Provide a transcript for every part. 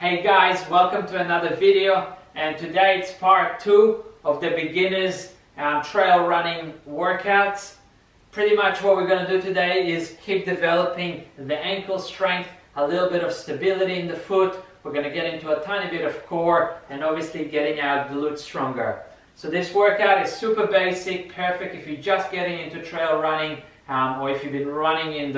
Hey guys, welcome to another video, and today it's part 2 of the beginners trail running workouts. Pretty much what we're going to do today is keep developing the ankle strength, a little bit of stability in the foot. We're going to get into a tiny bit of core and obviously getting our glutes stronger. So this workout is super basic, perfect if you're just getting into trail running or if you've been running on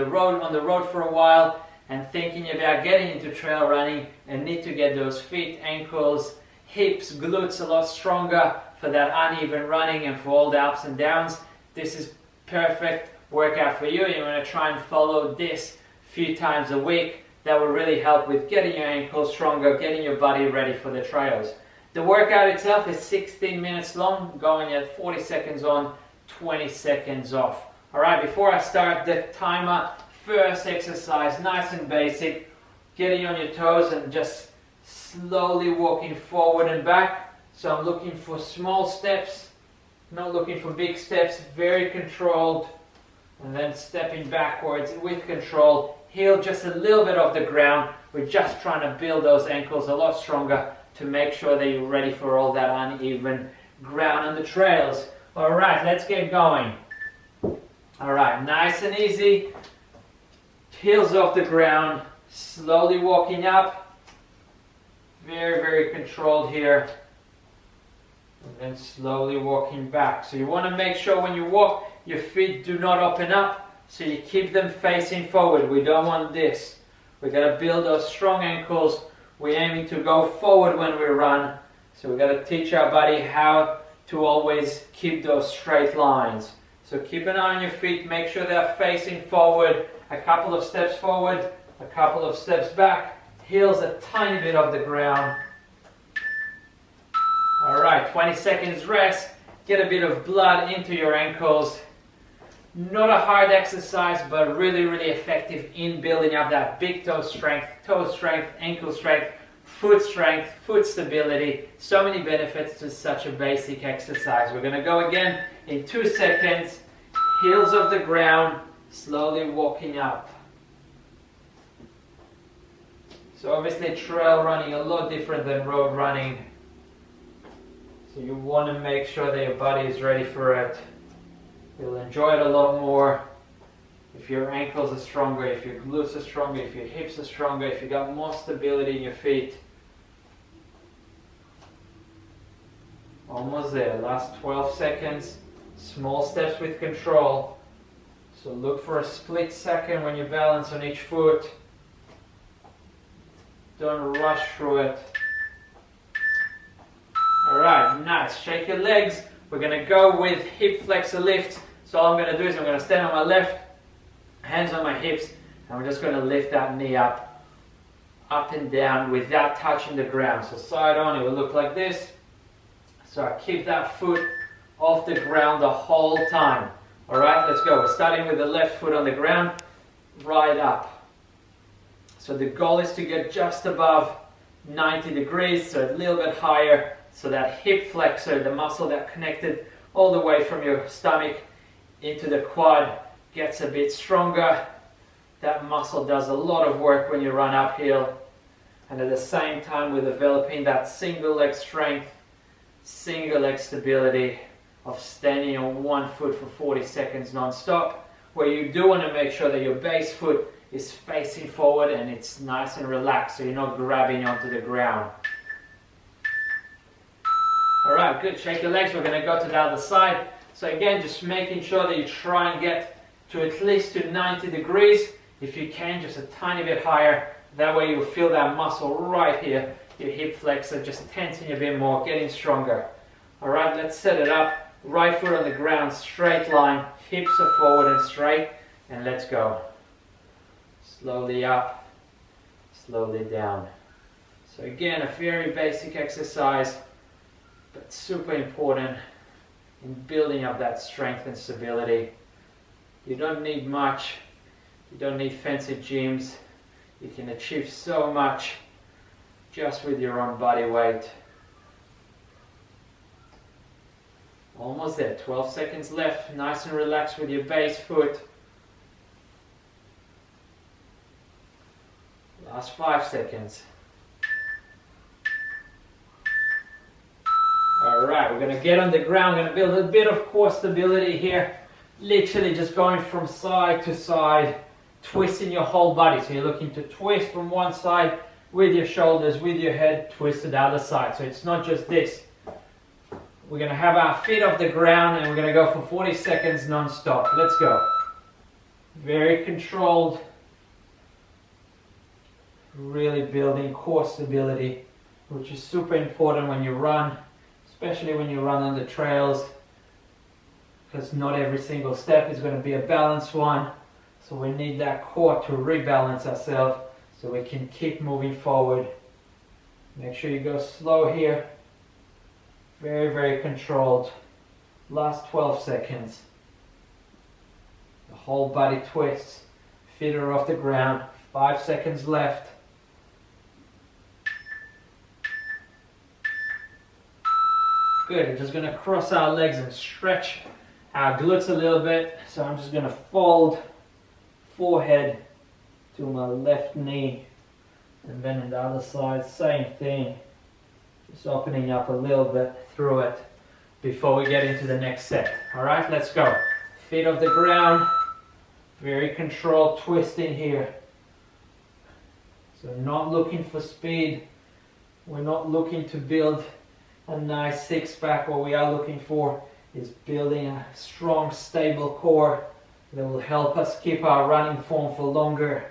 the road for a while and thinking about getting into trail running and need to get those feet, ankles, hips, glutes a lot stronger for that uneven running and for all the ups and downs. This is perfect workout for you. You're going to try and follow this a few times a week. That will really help with getting your ankles stronger, getting your body ready for the trails. The workout itself is 16 minutes long, going at 40 seconds on, 20 seconds off. Alright, before I start the timer, first exercise, nice and basic, getting on your toes and just slowly walking forward and back. So I'm looking for small steps, not looking for big steps, very controlled, and then stepping backwards with control. Heel just a little bit off the ground. We're just trying to build those ankles a lot stronger to make sure that you're ready for all that uneven ground on the trails. Alright, let's get going. Alright, nice and easy. Heels off the ground, slowly walking up, very, very controlled here, and then slowly walking back. So you want to make sure when you walk, your feet do not open up, so you keep them facing forward. We don't want this. We got to build those strong ankles. We're aiming to go forward when we run, so we got to teach our body how to always keep those straight lines. So keep an eye on your feet, make sure they're facing forward. A couple of steps forward, a couple of steps back, heels a tiny bit off the ground. Alright, 20 seconds rest, get a bit of blood into your ankles. Not a hard exercise, but really, really effective in building up that big toe strength, ankle strength, foot stability. So many benefits to such a basic exercise. We're going to go again in 2 seconds, heels off the ground, slowly walking up. So obviously trail running a lot different than road running. So you want to make sure that your body is ready for it. You'll enjoy it a lot more if your ankles are stronger, if your glutes are stronger, if your hips are stronger, if you got more stability in your feet. Almost there, last 12 seconds. Small steps with control. So look for a split second when you balance on each foot. Don't rush through it. Alright, nice. Shake your legs. We're going to go with hip flexor lifts. So all I'm going to do is I'm going to stand on my left, hands on my hips, and we're just going to lift that knee up and down without touching the ground. So side on, it will look like this. So I keep that foot off the ground the whole time. Alright, let's go. We're starting with the left foot on the ground, right up. So the goal is to get just above 90 degrees, so a little bit higher, so that hip flexor, the muscle that connected all the way from your stomach into the quad, gets a bit stronger. That muscle does a lot of work when you run uphill. And at the same time, we're developing that single leg strength, single leg stability of standing on one foot for 40 seconds non-stop, where you do want to make sure that your base foot is facing forward and it's nice and relaxed, so you're not grabbing onto the ground. Alright, good. Shake your legs. We're going to go to the other side. So again, just making sure that you try and get to at least to 90 degrees. If you can, just a tiny bit higher. That way you'll feel that muscle right here, your hip flexor, just tensing a bit more, getting stronger. Alright, let's set it up. Right foot on the ground, straight line, hips are forward and straight, and let's go. Slowly up, slowly down. So again, a very basic exercise, but super important in building up that strength and stability. You don't need much, you don't need fancy gyms. You can achieve so much just with your own body weight. Almost there, 12 seconds left, nice and relaxed with your base foot. Last 5 seconds. Alright, we're going to get on the ground, going to build a bit of core stability here. Literally just going from side to side, twisting your whole body. So you're looking to twist from one side with your shoulders, with your head, twist to the other side. So it's not just this. We're going to have our feet off the ground and we're going to go for 40 seconds non-stop. Let's go. Very controlled. Really building core stability, which is super important when you run, especially when you run on the trails, because not every single step is going to be a balanced one. So we need that core to rebalance ourselves so we can keep moving forward. Make sure you go slow here. Very, very controlled. Last 12 seconds. The whole body twists. Feet are off the ground. 5 seconds left. Good. We're just going to cross our legs and stretch our glutes a little bit. So I'm just going to fold forehead to my left knee. And then on the other side, same thing. Just opening up a little bit through it before we get into the next set. Alright, let's go. Feet off the ground. Very controlled twisting here. So not looking for speed. We're not looking to build a nice six-pack. What we are looking for is building a strong, stable core that will help us keep our running form for longer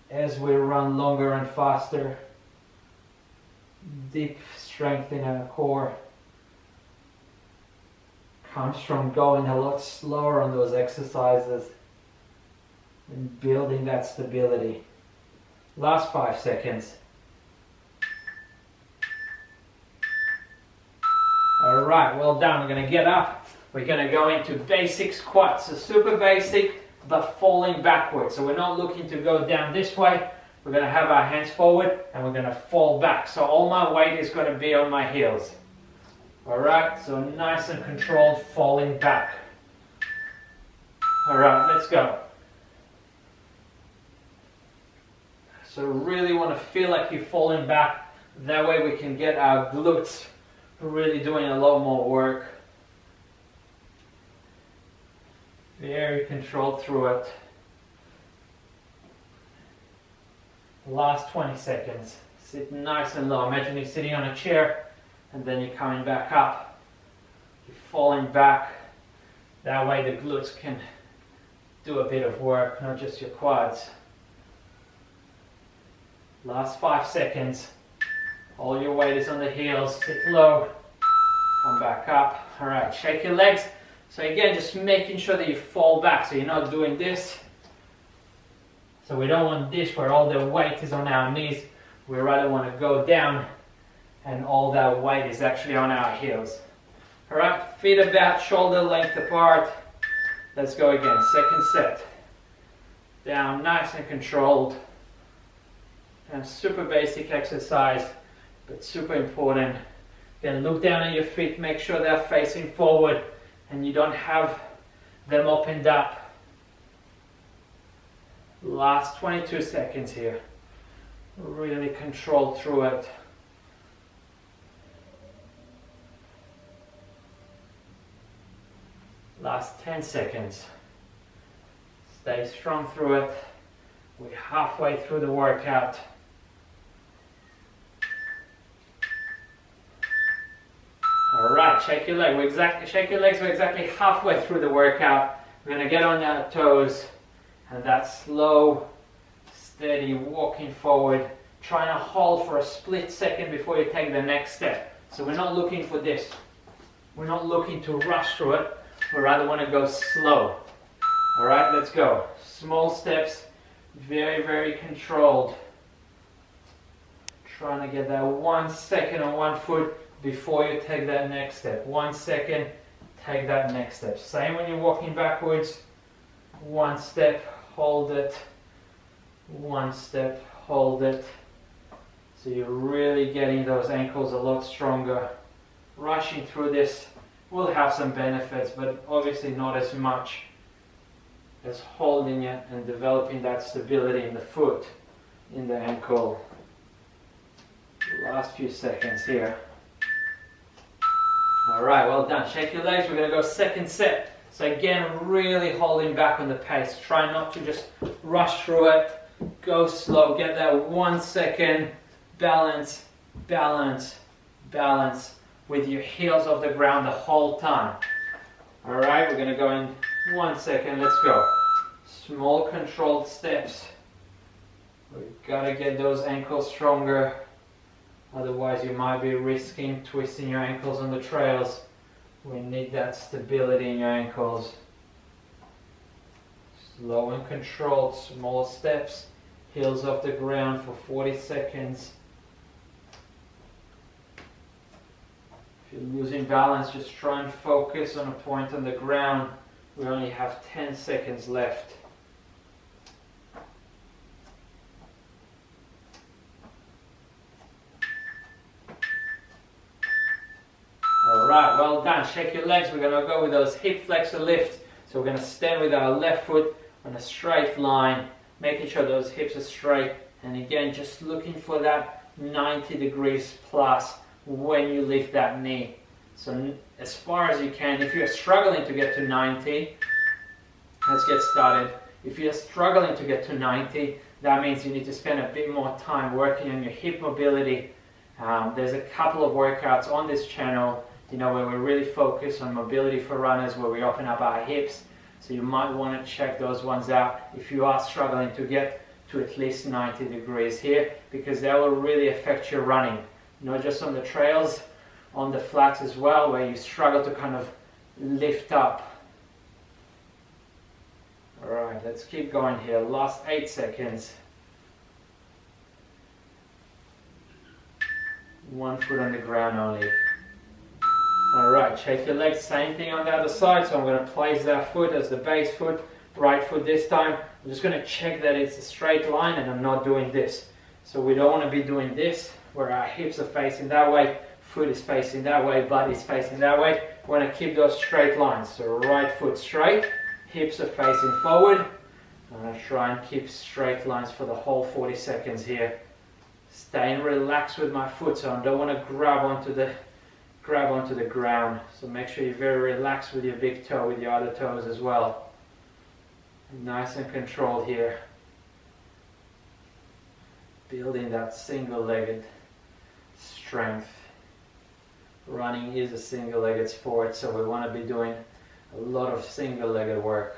as we run longer and faster. Deep strength in our core comes from going a lot slower on those exercises and building that stability. Last 5 seconds. Alright, well done. We're going to get up. We're going to go into basic squats. So super basic, but falling backwards. So we're not looking to go down this way. We're going to have our hands forward and we're going to fall back. So all my weight is going to be on my heels. Alright, so nice and controlled falling back. Alright, let's go. So really want to feel like you're falling back. That way we can get our glutes really doing a lot more work. Very controlled through it. Last 20 seconds. Sit nice and low. Imagine you're sitting on a chair and then you're coming back up. You're falling back. That way the glutes can do a bit of work, not just your quads. Last 5 seconds. All your weight is on the heels. Sit low. Come back up. Alright, shake your legs. So again, just making sure that you fall back. So you're not doing this. So we don't want this where all the weight is on our knees. We rather want to go down and all that weight is actually on our heels. Alright, feet about shoulder length apart. Let's go again. Second set. Down, nice and controlled. And super basic exercise, but super important. Then look down at your feet, make sure they're facing forward and you don't have them opened up. Last 22 seconds here. Really control through it. Last 10 seconds. Stay strong through it. We're halfway through the workout. Alright, shake your leg. Shake your legs. We're exactly halfway through the workout. We're going to get on our toes and that slow, steady walking forward. Trying to hold for a split second before you take the next step. So we're not looking for this. We're not looking to rush through it. We rather want to go slow. Alright, let's go. Small steps, very, very controlled. Trying to get that 1 second on one foot before you take that next step. 1 second, take that next step. Same when you're walking backwards. 1 step, hold it. 1 step, hold it. So you're really getting those ankles a lot stronger. Rushing through this will have some benefits, but obviously not as much as holding it and developing that stability in the foot, in the ankle. Last few seconds here. All right, well done. Shake your legs. We're going to go second set. So again, really holding back on the pace. Try not to just rush through it. Go slow. Get that 1 second. Balance, balance, balance with your heels off the ground the whole time. All right, we're going to go in 1 second. Let's go. Small controlled steps. We've got to get those ankles stronger. Otherwise, you might be risking twisting your ankles on the trails. We need that stability in your ankles. Slow and controlled, small steps. Heels off the ground for 40 seconds. If you're losing balance, just try and focus on a point on the ground. We only have 10 seconds left. Alright, well done. Shake your legs. We're going to go with those hip flexor lifts. So we're going to stand with our left foot on a straight line, making sure those hips are straight. And again, just looking for that 90 degrees plus when you lift that knee. So as far as you can. If you're struggling to get to 90, let's get started. If you're struggling to get to 90, that means you need to spend a bit more time working on your hip mobility. There's a couple of workouts on this channel, where we really focus on mobility for runners, where we open up our hips. So you might want to check those ones out if you are struggling to get to at least 90 degrees here, because that will really affect your running. Not just on the trails, on the flats as well, where you struggle to kind of lift up. Alright, let's keep going here. Last 8 seconds. 1 foot on the ground only. Alright, shake your legs. Same thing on the other side. So I'm going to place that foot as the base foot. Right foot this time. I'm just going to check that it's a straight line and I'm not doing this. So we don't want to be doing this where our hips are facing that way, foot is facing that way, butt is facing that way. We want to keep those straight lines. So right foot straight, hips are facing forward. I'm going to try and keep straight lines for the whole 40 seconds here. Staying relaxed with my foot, so I don't want to grab onto the ground. So make sure you're very relaxed with your big toe, with your other toes as well. Nice and controlled here. Building that single-legged strength. Running is a single-legged sport, so we want to be doing a lot of single-legged work.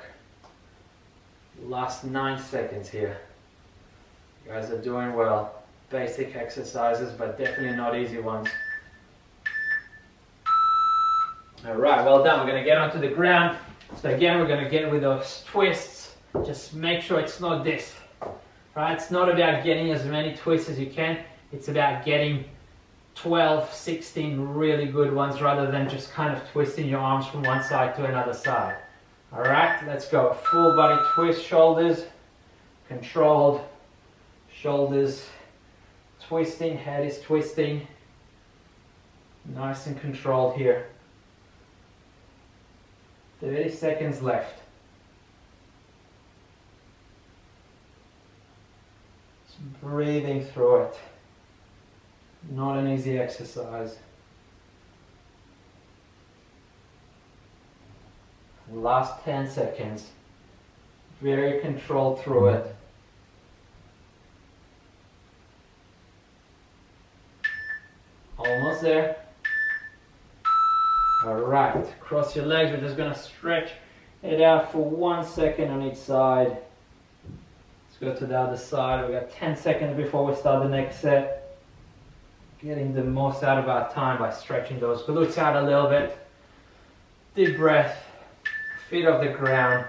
Last 9 seconds here. You guys are doing well. Basic exercises, but definitely not easy ones. Alright, well done. We're going to get onto the ground. So again, we're going to get with those twists. Just make sure it's not this. Right? It's not about getting as many twists as you can. It's about getting 12, 16 really good ones rather than just kind of twisting your arms from one side to another side. Alright, let's go. Full body twist, shoulders, controlled, shoulders, twisting, head is twisting. Nice and controlled here. 30 seconds left. Just breathing through it. Not an easy exercise. Last 10 seconds. Very controlled through it. Almost there. Alright, cross your legs. We're just going to stretch it out for 1 second on each side. Let's go to the other side. We've got 10 seconds before we start the next set. Getting the most out of our time by stretching those glutes out a little bit. Deep breath. Feet off the ground.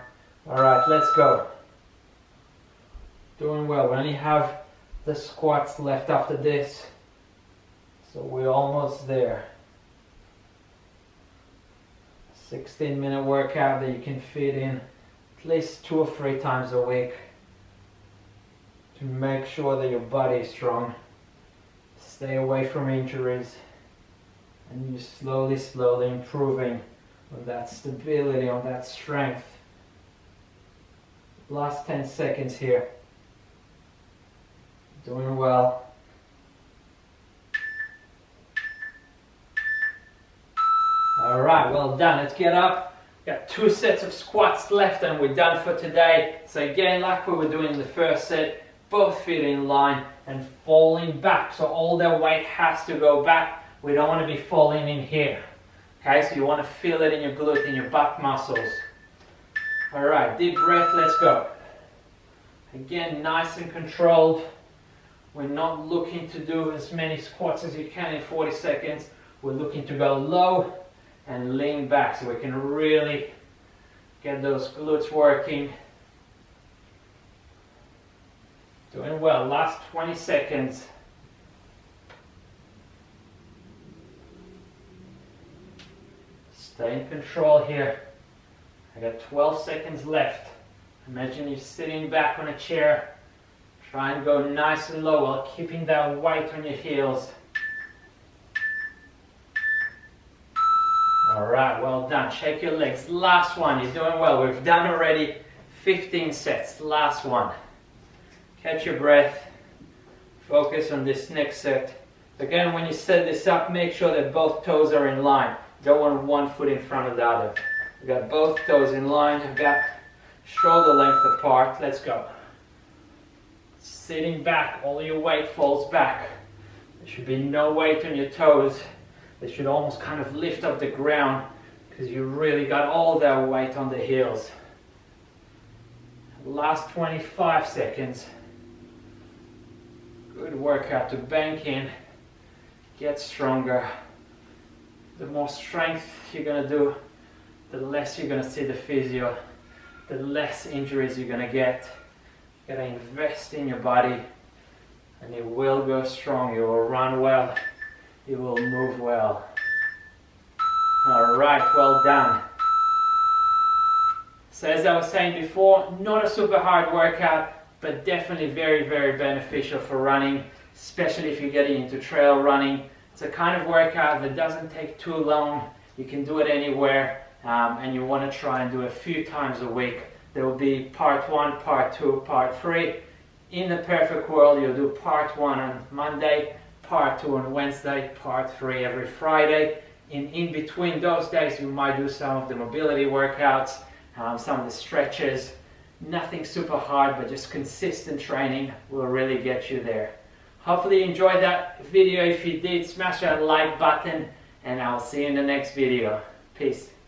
Alright, let's go. Doing well. We only have the squats left after this. So we're almost there. 16-minute workout that you can fit in at least 2 or 3 times a week to make sure that your body is strong. Stay away from injuries, and you're slowly improving on that stability, on that strength. Last 10 seconds here. Doing well. well done. Let's get up. Got 2 sets of squats left and we're done for today. So again, like we were doing in the first set, both feet in line and falling back. So all their weight has to go back. We don't want to be falling in here. Okay, so you want to feel it in your glute, in your back muscles. All right, deep breath, let's go. Again, nice and controlled. We're not looking to do as many squats as you can in 40 seconds. We're looking to go low and lean back so we can really get those glutes working. Doing well, last 20 seconds. Stay in control here. I got 12 seconds left. Imagine you're sitting back on a chair. Try and go nice and low while keeping that weight on your heels. Alright, well done. Shake your legs. Last one. You're doing well. We've done already 15 sets. Last one. Catch your breath. Focus on this next set. Again, when you set this up, make sure that both toes are in line. Don't want one foot in front of the other. We've got both toes in line. I've got shoulder length apart. Let's go. Sitting back, all your weight falls back. There should be no weight on your toes. They should almost kind of lift off the ground because you really got all that weight on the heels. Last 25 seconds. Good workout to bank in. Get stronger. The more strength you're going to do, the less you're going to see the physio, the less injuries you're going to get. You got to invest in your body and you will go strong. You will run well. You will move well. Alright, well done. So as I was saying before, not a super hard workout, but definitely very, very beneficial for running, especially if you're getting into trail running. It's a kind of workout that doesn't take too long. You can do it anywhere, and you want to try and do a few times a week. There will be part 1, part 2, part 3. In the perfect world, you'll do part 1 on Monday, part 2 on Wednesday, part 3 every Friday. In between those days, you might do some of the mobility workouts, some of the stretches. Nothing super hard, but just consistent training will really get you there. Hopefully you enjoyed that video. If you did, smash that like button, and I'll see you in the next video. Peace.